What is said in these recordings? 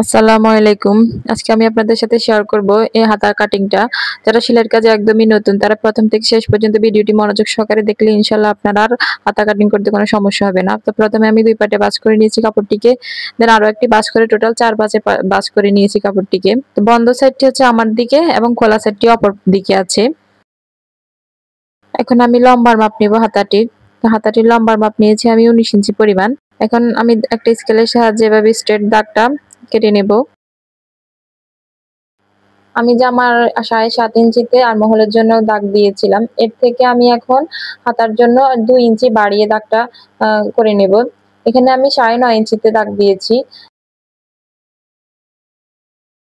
আসসালামু আলাইকুম। আজকে আমি আপনাদের সাথে শেয়ার করব এই হাতার কাটিংটা। যারা সেলাইয়ের কাজে একদমই নতুন তারা প্রথম থেকে শেষ পর্যন্ত ভিডিওটি মনোযোগ সহকারে দেখলে ইনশাআল্লাহ আপনার আর হাতা কাটিং করতে কোনো সমস্যা হবে না। তো প্রথমে আমি ২ পাটে ভাঁজ করে নিয়েছি কাপড়টিকে। দেন আরো একটি ভাঁজ করে টোটাল ৪ ভাঁজে ভাঁজ করে নিয়েছি কাপড়টিকে। তো বন্ধ সাইডটি হচ্ছে আমার দিকে এবং খোলা সাইডটি অপর দিকে আছে। এখন আমি লম্বার মাপ নেব হাতাটির। তো হাতাটির লম্বার মাপ নিয়েছি আমি ১৯ ইঞ্চি পরিমাণ। এখন আমি একটা স্কেলের সাহায্যে এভাবে স্ট্রেট দাগটা কেটে নেব। আমি জামার ৭.৫ ইঞ্চিতে আরমহলের জন্য দাগ দিয়েছিলাম। এর থেকে আমি এখন হাতার জন্য ২ ইঞ্চি বাড়িয়ে দাগটা করে নেব। এখানে আমি ৯.৫ ইঞ্চিতে দাগ দিয়েছি।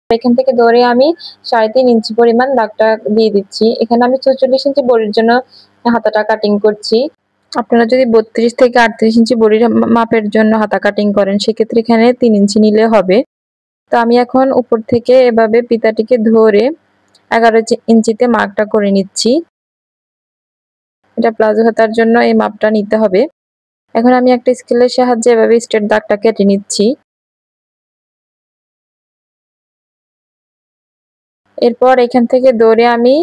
এখান থেকে ধরে আমি ৩.৫ ইঞ্চি পরিমাণ দাগটা দিয়ে দিচ্ছি। এখানে আমি ৪৪ ইঞ্চি বডির জন্য হাতাটা কাটিং করছি। আপনারা যদি ৩২ থেকে ৩৮ ইঞ্চি বডির মাপের জন্য হাতা কাটিং করেন সেক্ষেত্রে এখানে ৩ ইঞ্চি নিলে হবে। তো আমি এখন উপর থেকে এভাবে ফিতাটিকে ধরে ১১ ইঞ্চিতে মার্কটা করে নিচ্ছি। এটা প্লাজো হাতার জন্য এই মাপটা নিতে হবে। এখন আমি একটা স্কেলের সাহায্যে এভাবে স্ট্রেট দাগটা কেটে নিচ্ছি। এরপর এখান থেকে ধরে আমি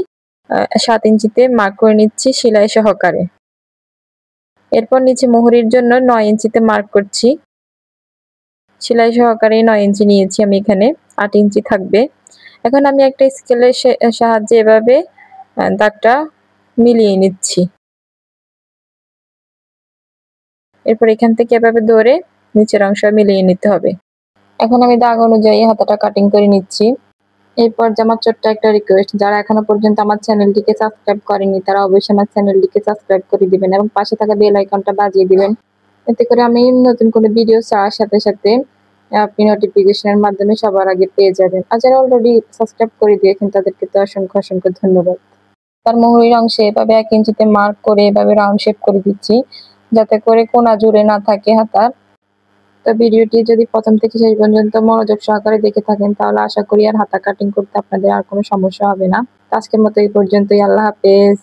৭ ইঞ্চিতে মার্ক করে নিচ্ছি সেলাই সহকারে। এরপর নিচে মুহুরির জন্য ৯ ইঞ্চিতে মার্ক করছি। সেলাই সহকারে ৯ ইঞ্চি নিয়েছি আমি এখানে, ৮ ইঞ্চি থাকবে। এখন আমি একটা স্কেলের সাহায্যে এভাবে দাগটা মিলিয়ে নিচ্ছি। এরপর এখান থেকে এভাবে ধরে নিচের অংশ মিলিয়ে নিতে হবে। এখন আমি দাগ অনুযায়ী হাতাটা কাটিং করে নিচ্ছি। এরপর যে আমার ছোট্ট একটা রিকোয়েস্ট, যারা এখনো পর্যন্ত আমার চ্যানেলটিকে সাবস্ক্রাইব করেনি তারা অবশ্যই আমার চ্যানেলটিকে সাবস্ক্রাইব করে দিবেন এবং পাশে থাকা বেল আইকনটা বাজিয়ে দিবেন। এতে করে আমি নতুন কোনো ভিডিও ছাড়ার সাথে সাথে আপনি নোটিফিকেশনের মাধ্যমে সবার আগে পেয়ে যাবেন। আর যারা অলরেডি সাবস্ক্রাইব করে দিয়েছেন তাদেরকে তো অসংখ্য ধন্যবাদ। তার মুহুরির অংশে এভাবে ১ ইঞ্চিতে মার্ক করে এভাবে রাউন্ড শেপ করে দিচ্ছি যাতে করে কোনা জুড়ে না থাকে হাতার। তো ভিডিওটি যদি প্রথম থেকে শেষ পর্যন্ত মনোযোগ সহকারে দেখে থাকেন তাহলে আশা করি আর হাতা কাটিং করতে আপনাদের আর কোনো সমস্যা হবে না। আজকের মতো এই পর্যন্তই। আল্লাহ হাফেজ।